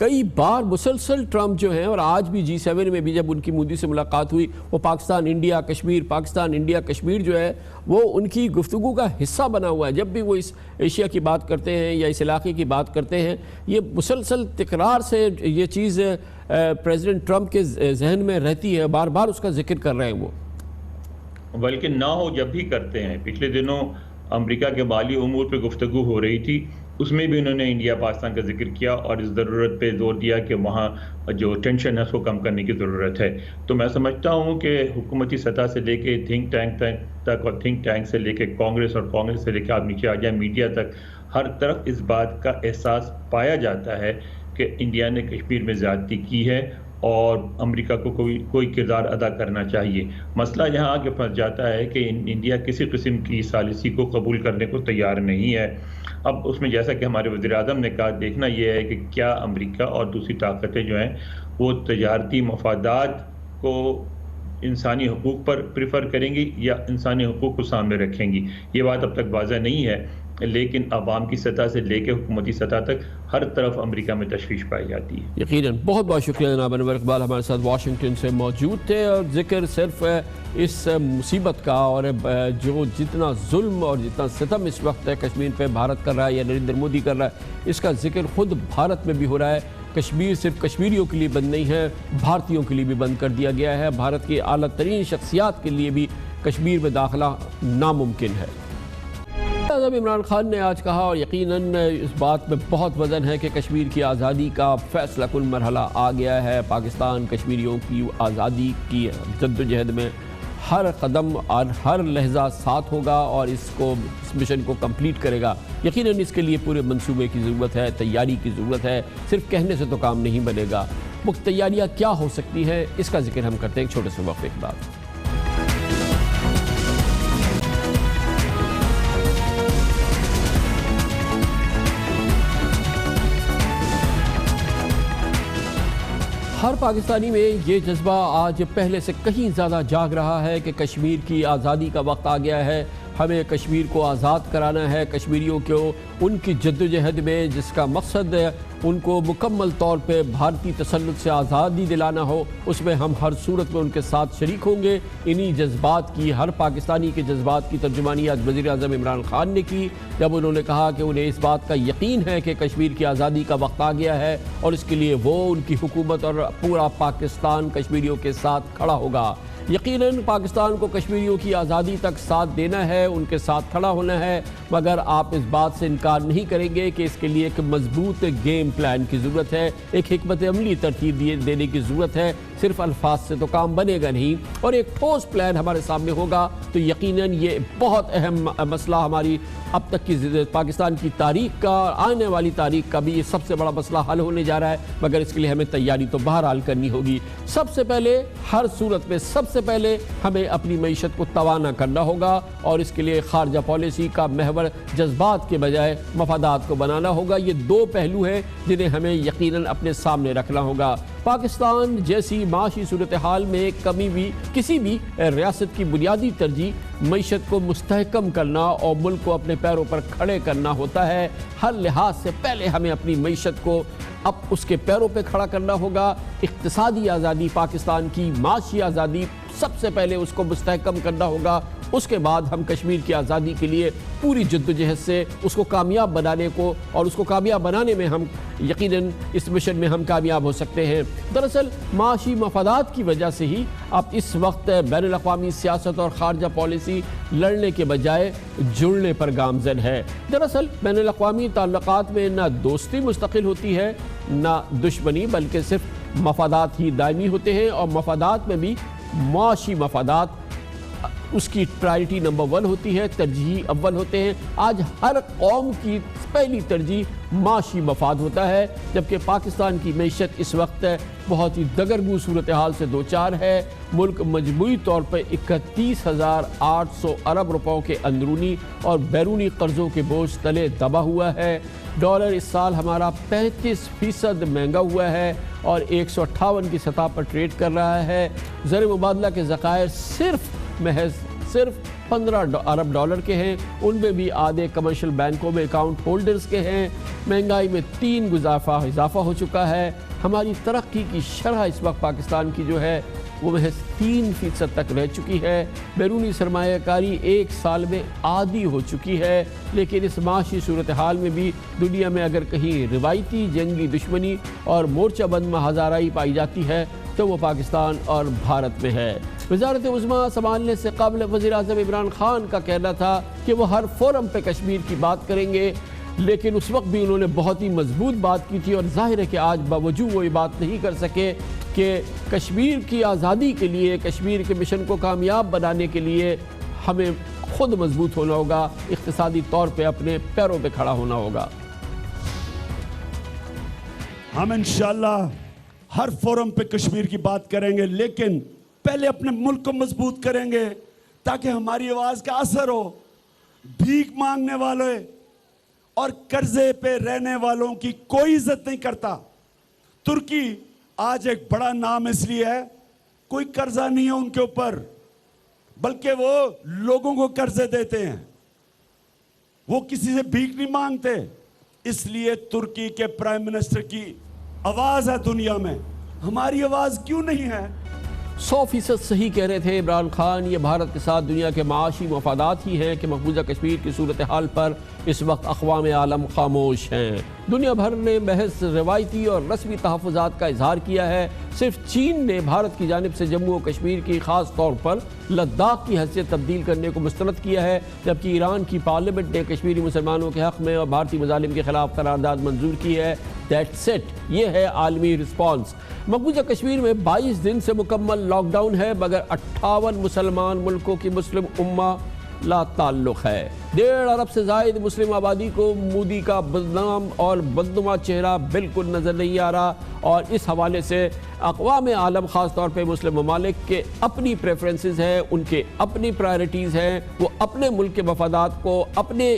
کئی بار مسلسل Trump جو ہیں، اور آج بھی G7 میں بھی جب ان کی مودی سے ملاقات ہوئی، وہ پاکستان انڈیا کشمیر، پاکستان انڈیا کشمیر جو ہے وہ ان کی گفتگو کا حصہ بنا ہوا ہے. جب بھی وہ اس ایشیا کی بات کرتے ہیں یا اس علاقے کی بات کرتے ہیں، یہ مسلسل تکرار سے یہ چیز پریزیڈنٹ ٹرمپ کے ذہن میں رہتی ہے، بار بار اس کا ذکر کر رہے ہیں وہ. بلکہ نہ ہو جب بھی کرتے ہیں. پچھلے دنوں امریکہ کے مالی امور پہ گفتگو ہو رہی تھی، اس میں بھی انہوں نے انڈیا پاکستان کا ذکر کیا اور اس ضرورت پہ زور دیا کہ وہاں جو ٹینشن ہے اس کو کم کرنے کی ضرورت ہے. تو میں سمجھتا ہوں کہ حکومتی سطح سے لے کے تھنک ٹینک تک اور تھنک ٹینک سے لے کے کانگریس اور کانگریس سے لے کے آپ نیچے آ جائیں میڈیا تک، ہر طرف اس بات کا احساس پایا جاتا ہے کہ انڈیا نے کشمیر میں زیادتی کی ہے اور امریکہ کو کوئی کردار ادا کرنا چاہیے. مسئلہ یہاں آگے پھنس جاتا ہے کہ انڈیا کسی قسم کی ثالثی کو قبول کرنے کو تیار نہیں ہے. اب اس میں جیسا کہ ہمارے وزیر اعظم نے کہا، دیکھنا یہ ہے کہ کیا امریکہ اور دوسری طاقتیں جو ہیں وہ تجارتی مفادات کو انسانی حقوق پر پریفر کریں گی یا انسانی حقوق کو سامنے رکھیں گی. یہ بات اب تک واضح نہیں ہے، لیکن عوام کی سطح سے لے کے حکومتی سطح تک ہر طرف امریکہ میں تشویش پائی جاتی ہے. یقیناً. بہت بہت شکریہ جناب انور اقبال، ہمارے ساتھ واشنگٹن سے موجود تھے، اور ذکر صرف اس مصیبت کا اور جو جتنا ظلم اور جتنا ستم اس وقت کشمیر پہ بھارت کر رہا ہے یا نریندر مودی کر رہا ہے، اس کا ذکر خود بھارت میں بھی ہو رہا ہے. کشمیر صرف کشمیریوں کے لیے بند نہیں ہے، بھارتیوں کے لیے بھی بند کر دیا گیا ہے. بھارت کی اعلیٰ ترین شخصیات کے لیے بھی کشمیر میں داخلہ ناممکن ہے. اعظم عمران خان نے آج کہا، اور یقیناً اس بات میں بہت وزن ہے، کہ کشمیر کی آزادی کا فیصلہ کن مرحلہ آ گیا ہے. پاکستان کشمیریوں کی آزادی کی جدوجہد میں ہر قدم اور ہر لحظہ ساتھ ہوگا اور اس مشن کو کمپلیٹ کرے گا. یقیناً اس کے لیے پورے منصوبے کی ضرورت ہے، تیاری کی ضرورت ہے. صرف کہنے سے تو کام نہیں بنے گا. وہ تیاریاں کیا ہو سکتی ہیں، اس کا ذکر ہم کرتے ہیں ایک چھوٹے سے وقفے کے بعد. ہر پاکستانی میں یہ جذبہ آج پہلے سے کہیں زیادہ جاگ رہا ہے کہ کشمیر کی آزادی کا وقت آ گیا ہے. ہمیں کشمیر کو آزاد کرانا ہے. کشمیریوں کو ان کی جدوجہد میں جس کا مقصد ان کو مکمل طور پہ بھارتی تسلط سے آزادی دلانا ہو، اس میں ہم ہر صورت میں ان کے ساتھ شریک ہوں گے. انہی جذبات کی، ہر پاکستانی کے جذبات کی ترجمانی آج وزیر اعظم عمران خان نے کی، جب انہوں نے کہا کہ انہیں اس بات کا یقین ہے کہ کشمیر کی آزادی کا وقت آ گیا ہے اور اس کے لیے وہ، ان کی حکومت اور پورا پاکستان کشمیریوں کے ساتھ کھڑا ہوگا. یقیناً پاکستان کو کشمیریوں کی آزادی تک ساتھ دینا ہے، ان کے ساتھ کھڑا ہونا ہے، مگر آپ اس بات سے انکار نہیں کریں گے کہ اس کے لیے ایک مضبوط گیم پلان کی ضرورت ہے، ایک حکمت عملی ترتیب دینے کی ضرورت ہے. صرف الفاظ سے تو کام بنے گا نہیں، اور ایک ٹھوس پلان ہمارے سامنے ہوگا تو یقیناً یہ بہت اہم مسئلہ ہماری اب تک کی پاکستان کی تاریخ کا، آنے والی تاریخ کا بھی یہ سب سے بڑا مسئلہ حل ہونے جا رہا ہے. مگر اس کے لیے ہمیں تیاری تو بہرحال کرنی ہوگی. سب سے پہلے، ہر صورت میں سب سے پہلے ہمیں اپنی معیشت کو توانا کرنا ہوگا، اور اس کے لیے خارجہ پالیسی کا محور جذبات کے بجائے مفادات کو بنانا ہوگا. یہ دو پہلو ہیں جنہیں ہمیں یقیناً اپنے سامنے رکھنا ہوگا. پاکستان جیسی معاشی صورتحال میں کسی بھی ریاست کی بنیادی ترجیح معیشت کو مستحکم کرنا اور ملک کو اپنے پیروں پر کھڑے کرنا ہوتا ہے. ہر لحاظ سے پہلے ہمیں اپنی معیشت کو اب اس کے پیروں پہ کھڑا کرنا ہوگا. اقتصادی آزادی، پاکستان کی معاشی آزادی، سب سے پہلے اس کو مستحکم کرنا ہوگا. اس کے بعد ہم کشمیر کی آزادی کے لیے پوری جدوجہد سے اس کو کامیاب بنانے کو، اور اس کو کامیاب بنانے میں ہم یقیناً اس مشن میں ہم کامیاب ہو سکتے ہیں. دراصل معاشی مفادات کی وجہ سے ہی اب اس وقت بین الاقوامی سیاست اور خارجہ پالیسی لڑنے کے بجائے جڑنے پر گامزن ہے. دراصل بین الاقوامی تعلقات میں نہ دوستی مستقل ہوتی ہے نہ دشمنی، بلکہ صرف مفادات ہی دائمی ہوتے ہیں، اور مفادات میں بھی معاشی مفادات اس کی پرائرٹی نمبر 1 ہوتی ہے، ترجیحی اول ہوتے ہیں. آج ہر قوم کی پہلی ترجیح معاشی مفاد ہوتا ہے، جبکہ پاکستان کی معیشت اس وقت بہت ہی دگرگوں صورتحال سے دوچار ہے. ملک مجموعی طور پر 31,800 ارب روپوں کے اندرونی اور بیرونی قرضوں کے بوجھ تلے دبا ہوا ہے. ڈالر اس سال ہمارا 35% مہنگا ہوا ہے اور 158 کی سطح پر ٹریڈ کر رہا ہے. زر مبادلہ کے ذخائر صرف محض صرف 15 ارب ڈالر کے ہیں، ان میں بھی آدھے کمرشل بینکوں میں اکاؤنٹ ہولڈرز کے ہیں۔ مہنگائی میں 3 اضافہ ہو چکا ہے۔ ہماری ترقی کی شرح اس وقت پاکستان کی جو ہے وہ محض 3% تک رہ چکی ہے۔ بیرونی سرمایہ کاری 1 سال میں آدھی ہو چکی ہے، لیکن اس معاشی صورتحال میں بھی دنیا میں اگر کہیں روایتی جنگی دشمنی اور مورچہ بند میں ہزارائی پائی جاتی ہے تو وہ پاکستان اور بھارت میں ہے۔ وزارت عظمیٰ سنبھالنے سے قبل وزیر اعظم عمران خان کا کہنا تھا کہ وہ ہر فورم پہ کشمیر کی بات کریں گے، لیکن اس وقت بھی انہوں نے بہت ہی مضبوط بات کی تھی، اور ظاہر ہے کہ آج باوجود وہ یہ بات نہیں کر سکے کہ کشمیر کی آزادی کے لیے، کشمیر کے مشن کو کامیاب بنانے کے لیے ہمیں خود مضبوط ہونا ہوگا، اقتصادی طور پہ اپنے پیروں پہ کھڑا ہونا ہوگا۔ ہم انشاءاللہ ہر فورم پہ کشمیر کی بات کریں گے، لیکن پہلے اپنے ملک کو مضبوط کریں گے تاکہ ہماری آواز کا اثر ہو۔ بھیک مانگنے والے اور قرضے پہ رہنے والوں کی کوئی عزت نہیں کرتا۔ ترکی آج ایک بڑا نام اس لیے ہے، کوئی قرضہ نہیں ہے ان کے اوپر، بلکہ وہ لوگوں کو قرضے دیتے ہیں، وہ کسی سے بھیک نہیں مانگتے۔ اس لیے ترکی کے پرائم منسٹر کی آواز ہے دنیا میں، ہماری آواز کیوں نہیں ہے؟ 100% صحیح کہہ رہے تھے عمران خان۔ یہ بھارت کے ساتھ دنیا کے معاشی مفادات ہی ہیں کہ مقبوضہ کشمیر کی صورتحال پر اس وقت اقوام عالم خاموش ہیں۔ دنیا بھر نے محض روایتی اور رسمی تحفظات کا اظہار کیا ہے۔ صرف چین نے بھارت کی جانب سے جموں و کشمیر کی خاص طور پر لداخ کی حیثیت تبدیل کرنے کو مسترد کیا ہے، جبکہ ایران کی پارلیمنٹ نے کشمیری مسلمانوں کے حق میں اور بھارتی مظالم کے خلاف قرارداد منظور کی ہے۔ دیٹس اٹ، یہ ہے عالمی رسپانس۔ مقبوضہ کشمیر میں 22 دن سے مکمل لاک ڈاؤن ہے، مگر 58 مسلمان ملکوں کی مسلم امہ لا تعلق ہے۔ 1.5 ارب سے زائد مسلم آبادی کو مودی کا بدنام اور بدنما چہرہ بالکل نظر نہیں آ رہا، اور اس حوالے سے اقوام عالم خاص طور پہ مسلم ممالک کے اپنی پریفرنسز ہیں، ان کے اپنی پرائرٹیز ہیں، وہ اپنے ملک کے مفادات کو، اپنے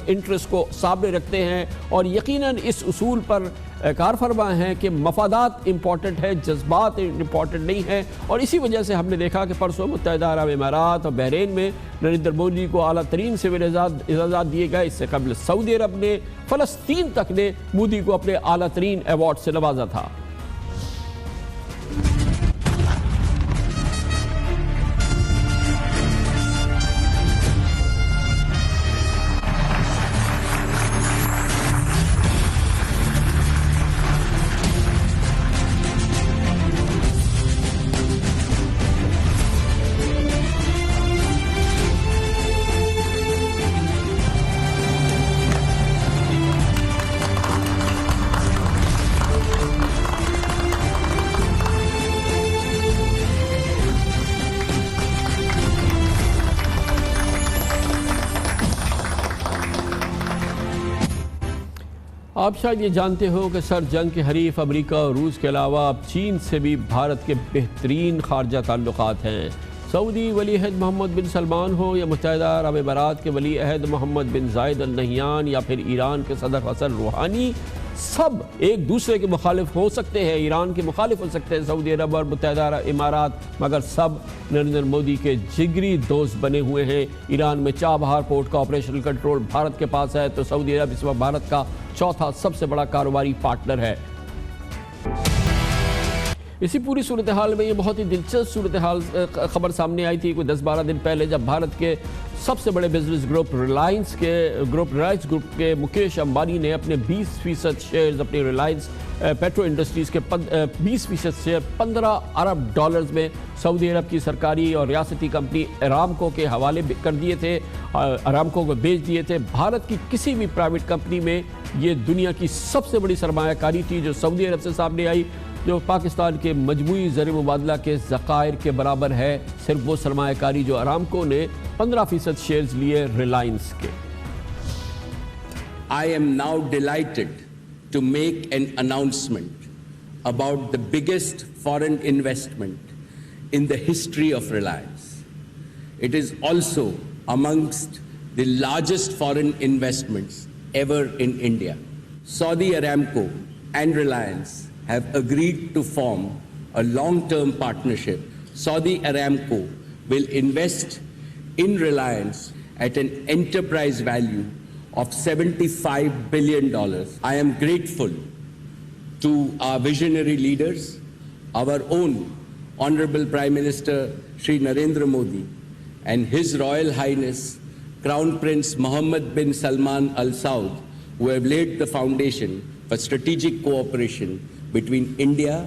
انٹرسٹ کو سامنے رکھتے ہیں، اور یقیناً اس اصول پر کار فرما ہیں کہ مفادات امپورٹنٹ ہے، جذبات امپورٹنٹ نہیں ہے۔ اور اسی وجہ سے ہم نے دیکھا کہ پرسوں متحدہ عرب امارات اور بحرین میں نریندر مودی کو اعلیٰ ترین سول اعزازات دیے گئے۔ اس سے قبل سعودی عرب نے، فلسطین تک نے مودی کو اپنے اعلیٰ ترین ایوارڈ سے نوازا تھا۔ آپ شاید یہ جانتے ہو کہ سر جنگ کے حریف امریکہ اور روس کے علاوہ اب چین سے بھی بھارت کے بہترین خارجہ تعلقات ہیں۔ سعودی ولی عہد محمد بن سلمان ہو یا متحدہ عرب امارات کے ولی عہد محمد بن زائد ال نہیان یا پھر ایران کے صدر حسن روحانی، سب ایک دوسرے کے مخالف ہو سکتے ہیں، ایران کے مخالف ہو سکتے ہیں سعودی عرب اور متحدہ عرب امارات، مگر سب نریندر مودی کے جگری دوست بنے ہوئے ہیں۔ ایران میں چابہار پورٹ کا آپریشنل کنٹرول بھارت کے پاس ہے، تو سعودی عرب اس وقت بھارت کا چوتھا سب سے بڑا کاروباری پارٹنر ہے۔ اسی پوری صورتحال میں یہ بہت ہی دلچسپ صورتحال خبر سامنے آئی تھی کوئی 10-12 دن پہلے، جب بھارت کے سب سے بڑے بزنس گروپ ریلائنس گروپ کے مکیش امبانی نے اپنے 20% شیئرز، اپنی ریلائنس پیٹرو انڈسٹریز کے 20% شیئر $15 ارب میں سعودی عرب کی سرکاری اور ریاستی کمپنی ارامکو کے حوالے کر دیے تھے، ارامکو کو بیچ دیے تھے۔ بھارت کی کسی بھی پرائیویٹ کمپنی میں یہ دنیا کی سب سے بڑی سرمایہ کاری تھی جو سعودی عرب سے سامنے آئی، جو پاکستان کے مجموعی زر مبادلہ کے ذخائر کے برابر ہے۔ صرف وہ سرمایہ کاری جو ارامکو نے 15% شیئرز لیے ریلائنس کے۔ I am now delighted to make an announcement about the biggest foreign investment in the history of Reliance. It is also amongst the largest foreign investments ever in India. Saudi Aramco and Reliance have agreed to form a long-term partnership. Saudi Aramco will invest in Reliance at an enterprise value of $75 billion. I am grateful to our visionary leaders, our own Honorable Prime Minister Shri Narendra Modi and His Royal Highness Crown Prince Mohammed bin Salman Al Saud, who have laid the foundation for strategic cooperation between India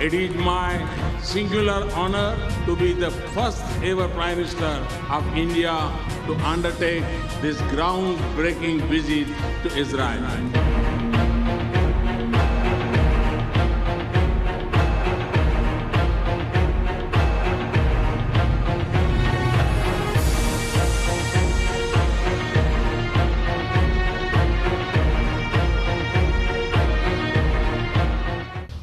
It is my singular honor to be the first ever Prime Minister of India to undertake this groundbreaking visit to Israel.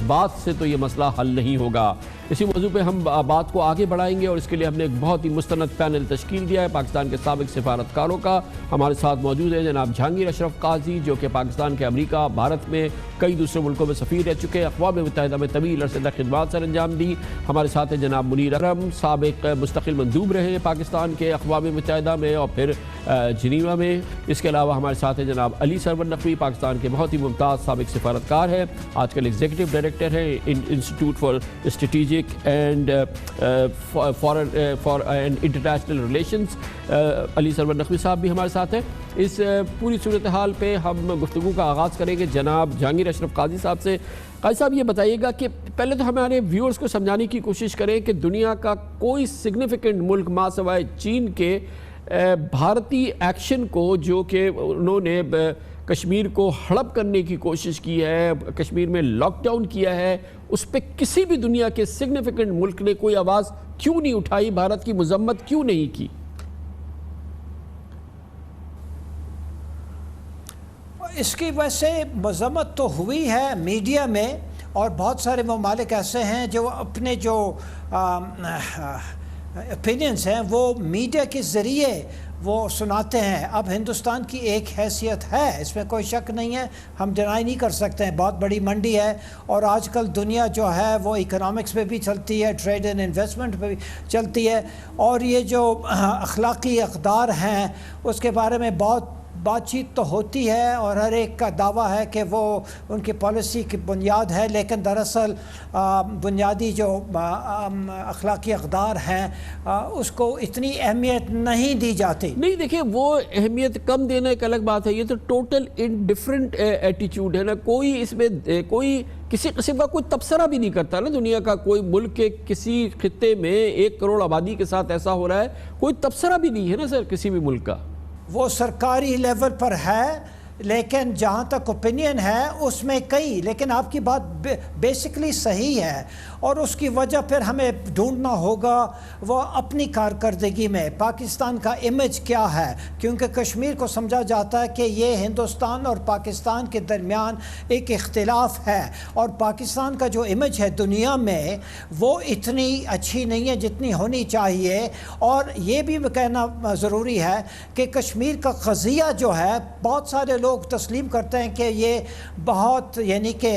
جذبات سے تو یہ مسئلہ حل نہیں ہوگا۔ اسی موضوع پہ ہم بات کو آگے بڑھائیں گے اور اس کے لیے ہم نے ایک بہت ہی مستند پینل تشکیل دیا ہے پاکستان کے سابق سفارتکاروں کا۔ ہمارے ساتھ موجود ہیں جناب جہانگیر اشرف قاضی، جو کہ پاکستان کے امریکہ، بھارت میں کئی دوسرے ملکوں میں سفیر رہ چکے، اقوام متحدہ میں طویل عرصے تک خدمات سر انجام دی۔ ہمارے ساتھ ہیں جناب منیر اکرم، سابق مستقل مندوب رہے پاکستان کے اقوام متحدہ میں اور پھر جنیوا میں۔ اس کے علاوہ ہمارے ساتھ ہیں جناب علی سرور نقوی، پاکستان کے بہت ہی ممتاز سابق سفارتکار ہیں، آج کل ایگزیکٹو ڈائریکٹر ہیں institute for strategic and international relations. Ali Sarwar Naqvi صاحب بھی ہمارے ساتھ ہیں۔ اس پوری صورتحال پہ ہم گفتگو کا آغاز کریں گے جناب جہانگیر اشرف قاضی صاحب سے۔ قاضی صاحب یہ بتائیے گا کہ پہلے تو ہمارے ویورز کو سمجھانے کی کوشش کریں کہ دنیا کا کوئی سگنیفیکنٹ ملک ماں سوائے چین کے بھارتی ایکشن کو، جو کہ انہوں نے کشمیر کو ہڑپ کرنے کی کوشش کی ہے، کشمیر میں لاک ڈاؤن کیا ہے، اس پہ کسی بھی دنیا کے سگنیفیکنٹ ملک نے کوئی آواز کیوں نہیں اٹھائی، بھارت کی مذمت کیوں نہیں کی؟ اس کی وجہ سے مذمت تو ہوئی ہے میڈیا میں، اور بہت سارے ممالک ایسے ہیں جو اپنے جو اپینینز ہیں وہ میڈیا کے ذریعے وہ سناتے ہیں۔ اب ہندوستان کی ایک حیثیت ہے، اس میں کوئی شک نہیں ہے، ہم ڈینائی نہیں کر سکتے ہیں، بہت بڑی منڈی ہے، اور آج کل دنیا جو ہے وہ اکنامکس پہ بھی چلتی ہے، ٹریڈ اینڈ انویسٹمنٹ پہ بھی چلتی ہے، اور یہ جو اخلاقی اقدار ہیں اس کے بارے میں بہت بات چیت تو ہوتی ہے، اور ہر ایک کا دعویٰ ہے کہ وہ ان کی پالیسی کی بنیاد ہے، لیکن دراصل بنیادی جو اخلاقی اقدار ہیں اس کو اتنی اہمیت نہیں دی جاتی۔ نہیں دیکھیں، وہ اہمیت کم دینا ایک الگ بات ہے، یہ تو ٹوٹل انڈیفرنٹ ایٹیچیوڈ ہے نا۔ کوئی اس میں کوئی کسی قسم کا کوئی تبصرہ بھی نہیں کرتا نا، دنیا کا کوئی ملک کے کسی خطے میں 1 کروڑ آبادی کے ساتھ ایسا ہو رہا ہے، کوئی تبصرہ بھی نہیں ہے نا سر کسی بھی ملک کا۔ وہ سرکاری لیول پر ہے، لیکن جہاں تک اوپینین ہے اس میں کئی، لیکن آپ کی بات بیسکلی صحیح ہے، اور اس کی وجہ پھر ہمیں ڈھونڈنا ہوگا وہ اپنی کارکردگی میں پاکستان کا امیج کیا ہے، کیونکہ کشمیر کو سمجھا جاتا ہے کہ یہ ہندوستان اور پاکستان کے درمیان ایک اختلاف ہے، اور پاکستان کا جو امیج ہے دنیا میں وہ اتنی اچھی نہیں ہے جتنی ہونی چاہیے۔ اور یہ بھی کہنا ضروری ہے کہ کشمیر کا قضیہ جو ہے بہت سارے لوگ تسلیم کرتے ہیں کہ یہ بہت یعنی کہ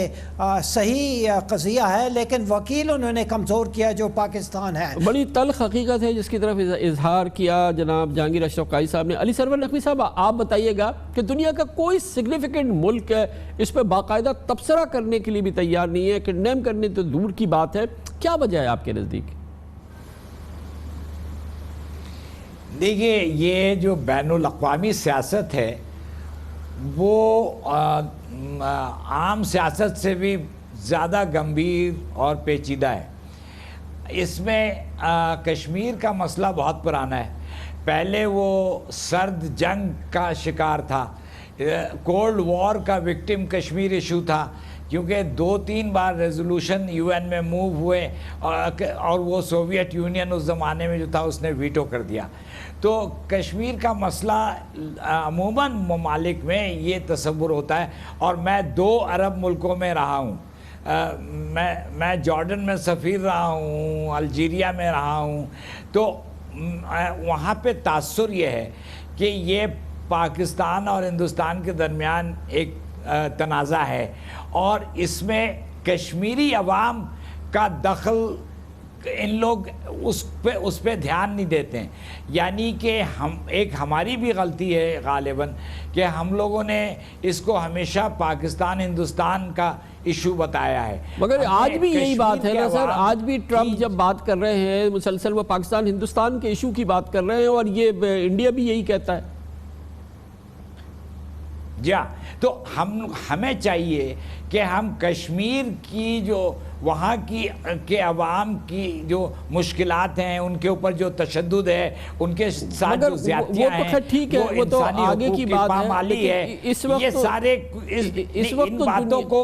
صحیح قضیہ ہے، لیکن وکیل انہوں نے کمزور کیا جو پاکستان ہے۔ بڑی تلخ حقیقت ہے جس کی طرف اظہار کیا جناب جہانگیر اشرف قاضی صاحب نے۔ علی سرور نقوی صاحب، آپ بتائیے گا کہ دنیا کا کوئی سگنیفیکنٹ ملک ہے اس پہ باقاعدہ تبصرہ کرنے کے لیے بھی تیار نہیں ہے، کنڈیم کرنے تو دور کی بات ہے، کیا وجہ ہے آپ کے نزدیک؟ دیکھیے، یہ جو بین الاقوامی سیاست ہے وہ عام سیاست سے بھی زیادہ گمبھیر اور پیچیدہ ہے۔ اس میں کشمیر کا مسئلہ بہت پرانا ہے، پہلے وہ سرد جنگ کا شکار تھا، کولڈ وار کا وکٹم کشمیر ایشو تھا، کیونکہ 2-3 بار ریزولوشن UN میں موو ہوئے اور وہ سوویت یونین اس زمانے میں جو تھا اس نے ویٹو کر دیا۔ تو کشمیر کا مسئلہ عموماً ممالک میں یہ تصور ہوتا ہے، اور میں 2 عرب ملکوں میں رہا ہوں، میں جارڈن میں سفیر رہا ہوں، الجیریا میں رہا ہوں، تو وہاں پہ تاثر یہ ہے کہ یہ پاکستان اور ہندوستان کے درمیان ایک تنازع ہے، اور اس میں کشمیری عوام کا دخل ان لوگ اس پہ دھیان نہیں دیتے ہیں۔ یعنی کہ ہماری بھی غلطی ہے غالباً کہ ہم لوگوں نے اس کو ہمیشہ پاکستان ہندوستان کا ایشو بتایا ہے، مگر آج بھی یہی بات ہے نا سر، آج بھی ٹرمپ جب بات کر رہے ہیں مسلسل وہ پاکستان ہندوستان کے ایشو کی بات کر رہے ہیں، اور یہ انڈیا بھی یہی کہتا ہے۔ جی ہاں، تو ہمیں چاہیے کہ ہم کشمیر کی جو وہاں کے عوام کی جو مشکلات ہیں، ان کے اوپر جو تشدد ہے، ان کے ساتھ جو زیادتیاں ہیں، وہ انسانی حقوق کی پامالی ہے، یہ سارے ان باتوں کو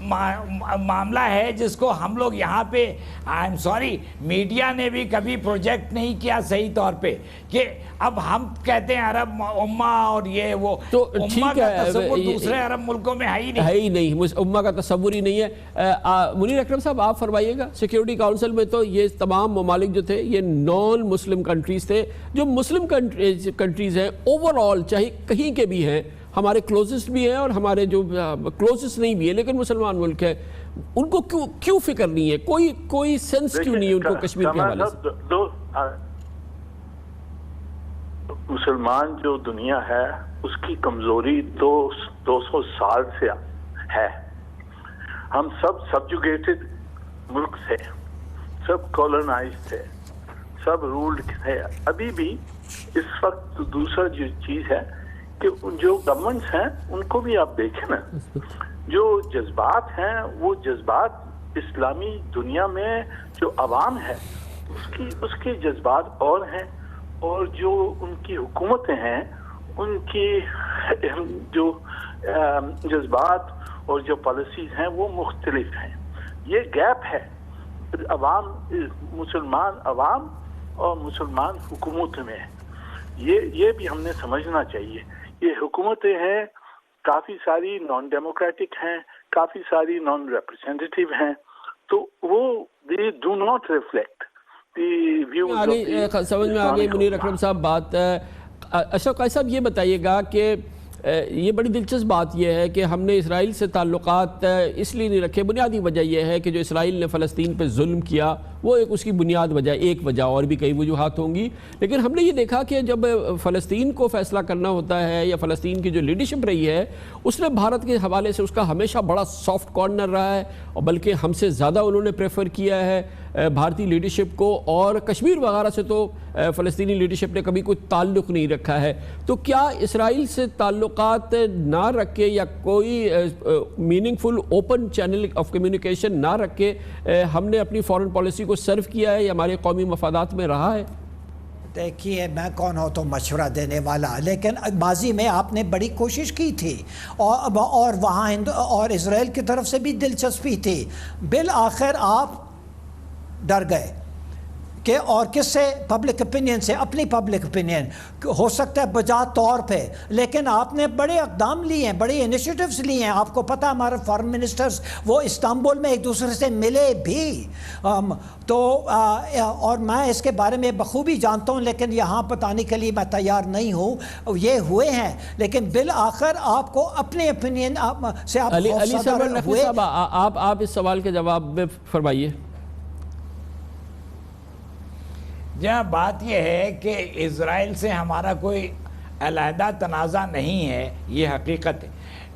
معاملہ ہے جس کو ہم لوگ یہاں پہ آئی ایم سوری میڈیا نے بھی کبھی پروجیکٹ نہیں کیا صحیح طور پہ کہ اب ہم کہتے ہیں عرب امہ اور یہ وہ تو امہ کا تصور دوسرے عرب ملکوں میں ہے ہی نہیں امہ کا تصور ہی نہیں ہے. منیر اکرم صاحب آپ فرمائیے گا, سیکیورٹی کاؤنسل میں تو یہ تمام ممالک جو تھے یہ نان مسلم کنٹریز تھے. جو مسلم کنٹریز ہیں اوور آل چاہے کہیں کے بھی ہیں, ہمارے کلوزسٹ بھی ہیں اور ہمارے جو کلوزسٹ نہیں بھی ہیں لیکن مسلمان ملک ہے, ان کو کیوں فکر نہیں ہے, کوئی سینس کیوں نہیں ہے ان کو کشمیر کے حوالے سے؟ مسلمان جو دنیا ہے اس کی کمزوری 200 سال سے ہے. ہم سب سبجوگیٹڈ ملک تھے, سب کولونائز تھے, سب رولڈ تھے. ابھی بھی اس وقت دوسرا جو چیز ہے کہ جو گورنمنٹس ہیں ان کو بھی آپ دیکھیں نا, جو جذبات ہیں وہ جذبات اسلامی دنیا میں جو عوام ہے اس کے جذبات اور ہیں, اور جو ان کی حکومتیں ہیں ان کی جو جذبات اور جو پالیسیز ہیں وہ مختلف ہیں. یہ گیپ ہے عوام, مسلمان عوام اور مسلمان حکومت میں. یہ بھی ہم نے سمجھنا چاہیے. یہ حکومتیں ہیں کافی ساری نان ڈیموکریٹک ہیں, کافی ساری نان ریپرزینٹیو ہیں, تو وہ they do not reflect the views of the سمجھ میں آگئی منیر اکرم صاحب بات. اشرف قائد صاحب یہ بتائیے گا کہ یہ بڑی دلچسپ بات یہ ہے کہ ہم نے اسرائیل سے تعلقات اس لیے نہیں رکھے, بنیادی وجہ یہ ہے کہ جو اسرائیل نے فلسطین پہ ظلم کیا وہ اس کی بنیاد وجہ, ایک وجہ, اور بھی کئی وجوہات ہوں گی, لیکن ہم نے یہ دیکھا کہ جب فلسطین کو فیصلہ کرنا ہوتا ہے یا فلسطین کی جو لیڈرشپ رہی ہے اس نے بھارت کے حوالے سے اس کا ہمیشہ بڑا سافٹ کارنر رہا ہے, اور بلکہ ہم سے زیادہ انہوں نے پریفر کیا ہے بھارتی لیڈرشپ کو, اور کشمیر وغیرہ سے تو فلسطینی لیڈرشپ نے کبھی کوئی تعلق نہیں رکھا ہے. تو کیا اسرائیل سے تعلقات نہ رکھے یا کوئی meaningful open channel of communication نہ رکھے ہم نے اپنی فارن پالیسی کو سرو کیا ہے یا ہمارے قومی مفادات میں رہا ہے؟ دیکھیے میں کون ہوں تو مشورہ دینے والا, لیکن ماضی میں آپ نے بڑی کوشش کی تھی اور وہاں اور اسرائیل کی طرف سے بھی دلچسپی تھی. بالآخر آپ ڈر گئے کہ اور کس سے, پبلک اپینین سے, اپنی پبلک اپینین ہو سکتا ہے بجا طور پہ, لیکن آپ نے بڑے اقدام لیے ہیں, بڑے انیشیٹوز لیے ہیں. آپ کو پتہ ہمارے فارن منسٹرز وہ استنبول میں ایک دوسرے سے ملے بھی, تو اور میں اس کے بارے میں بخوبی جانتا ہوں, لیکن یہاں بتانے کے لیے میں تیار نہیں ہوں. یہ ہوئے ہیں, لیکن بالآخر آپ کو اپنے اپینین سے آپ اس سوال کے جواب میں فرمائیے. جہاں بات یہ ہے کہ اسرائیل سے ہمارا کوئی علیحدہ تنازع نہیں ہے, یہ حقیقت ہے,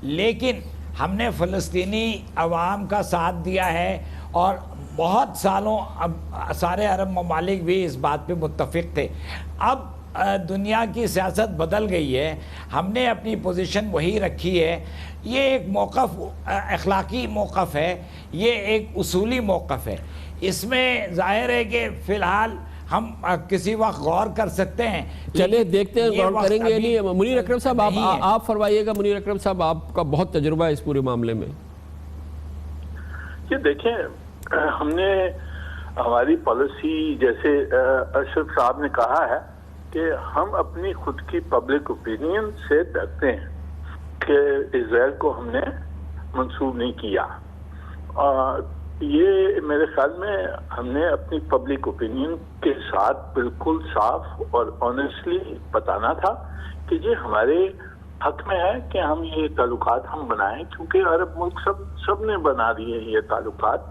لیکن ہم نے فلسطینی عوام کا ساتھ دیا ہے اور بہت سالوں سارے عرب ممالک بھی اس بات پہ متفق تھے. اب دنیا کی سیاست بدل گئی ہے, ہم نے اپنی پوزیشن وہی رکھی ہے. یہ ایک موقف اخلاقی موقف ہے, یہ ایک اصولی موقف ہے. اس میں ظاہر ہے کہ فی الحال ہم کسی وقت غور کر سکتے ہیں. چلے دیکھتے ہیں, غور کریں گے. نہیں منیر اکرم صاحب آپ فرمائیے گا. منیر اکرم صاحب آپ کا بہت تجربہ ہے اس پورے معاملے میں. یہ دیکھیں ہم نے ہماری پالیسی جیسے اشرف صاحب نے کہا ہے کہ ہم اپنی خود کی پبلک اوپینین سے ڈرتے ہیں کہ اسرائیل کو ہم نے منسوب نہیں کیا. یہ میرے خیال میں ہم نے اپنی پبلک اوپینین کے ساتھ بالکل صاف اور آنیسٹلی بتانا تھا کہ یہ ہمارے حق میں ہے کہ ہم یہ تعلقات ہم بنائیں, کیونکہ عرب ملک سب نے بنا دیے یہ تعلقات,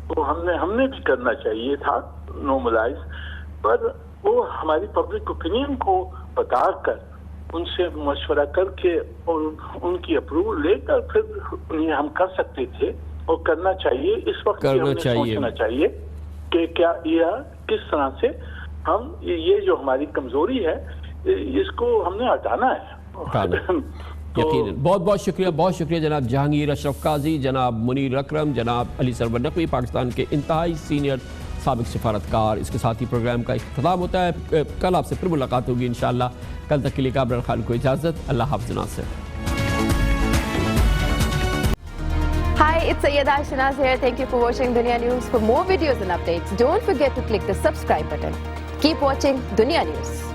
تو ہم نے بھی کرنا چاہیے تھا نارملائز. پر وہ ہماری پبلک اوپینین کو بتا کر, ان سے مشورہ کر کے اور ان کی اپروول لے کر پھر یہ ہم کر سکتے تھے اور کرنا چاہیے. اس وقت ہم نے سوچنا چاہیے کہ کیا یہ کس طرح سے ہم یہ جو ہماری کمزوری ہے اس کو ہم نے ہٹانا ہے. یقیناً. بہت بہت شکریہ جناب جہانگیر اشرف قاضی, جناب منیر اکرم, جناب علی سرور نقوی, پاکستان کے انتہائی سینئر سابق سفارتکار. اس کے ساتھ ہی پروگرام کا اختتام ہوتا ہے. کل آپ سے پھر ملاقات ہوگی انشاءاللہ. کل تک کے لیے کامران خان کو اجازت. اللہ حافظ. ناصر. it's Sayyeda Shinaz here. Thank you for watching Dunia News. For more videos and updates, don't forget to click the subscribe button. Keep watching Dunia News.